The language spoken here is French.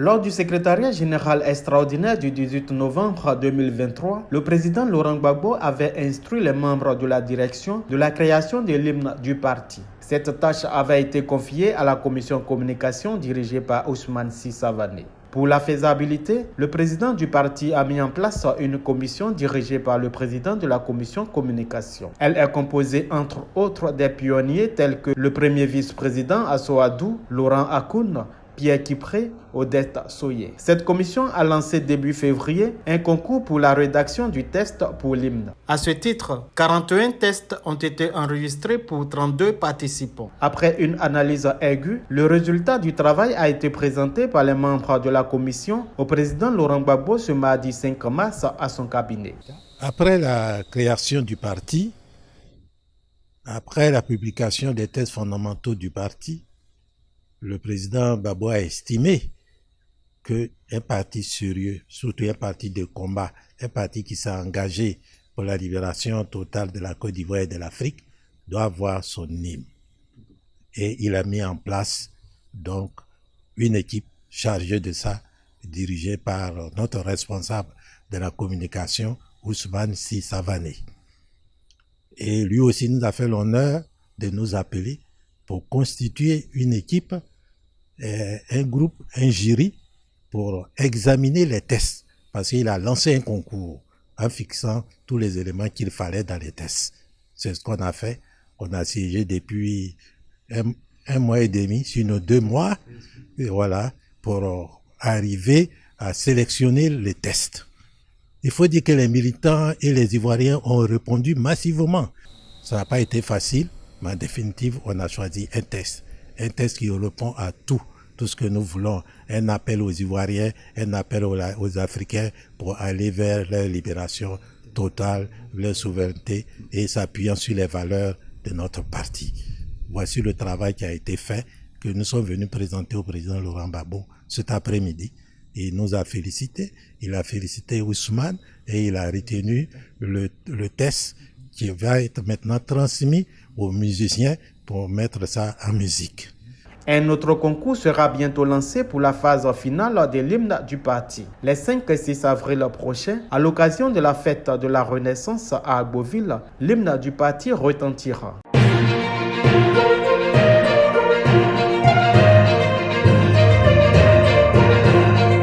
Lors du secrétariat général extraordinaire du 18 novembre 2023, le président Laurent Gbagbo avait instruit les membres de la direction de la création de l'hymne du parti. Cette tâche avait été confiée à la commission communication dirigée par Ousmane Sy Savané. Pour la faisabilité, le président du parti a mis en place une commission dirigée par le président de la commission communication. Elle est composée entre autres des pionniers tels que le premier vice-président Asso Adou, Laurent Akoun, Pierre Kipré, Odette Soye. Cette commission a lancé début février un concours pour la rédaction du texte pour l'hymne. À ce titre, 41 tests ont été enregistrés pour 32 participants. Après une analyse aiguë, le résultat du travail a été présenté par les membres de la commission au président Laurent Gbagbo ce mardi 5 mars à son cabinet. Après la création du parti, après la publication des textes fondamentaux du parti, le président Gbagbo a estimé qu'un parti sérieux, surtout un parti de combat, un parti qui s'est engagé pour la libération totale de la Côte d'Ivoire et de l'Afrique, doit avoir son hymne. Et il a mis en place donc une équipe chargée de ça, dirigée par notre responsable de la communication, Ousmane Sy Savané. Et lui aussi nous a fait l'honneur de nous appeler pour constituer une équipe, un groupe, un jury, pour examiner les tests, parce qu'il a lancé un concours en fixant tous les éléments qu'il fallait dans les tests. C'est ce qu'on a fait. On a siégé depuis un mois et demi, sinon 2 mois, et voilà, pour arriver à sélectionner les tests. Il faut dire que les militants et les Ivoiriens ont répondu massivement. Ça n'a pas été facile, mais en définitive, on a choisi un test qui répond à tout ce que nous voulons. Un appel aux Ivoiriens, un appel aux Africains pour aller vers leur libération totale, leur souveraineté et s'appuyant sur les valeurs de notre parti. Voici le travail qui a été fait, que nous sommes venus présenter au président Laurent Gbagbo cet après-midi. Il nous a félicité, il a félicité Ousmane et il a retenu le test qui va être maintenant transmis aux musiciens pour mettre ça en musique. Un autre concours sera bientôt lancé pour la phase finale de l'hymne du parti. Les 5 et 6 avril prochains, à l'occasion de la fête de la Renaissance à Agboville, l'hymne du parti retentira.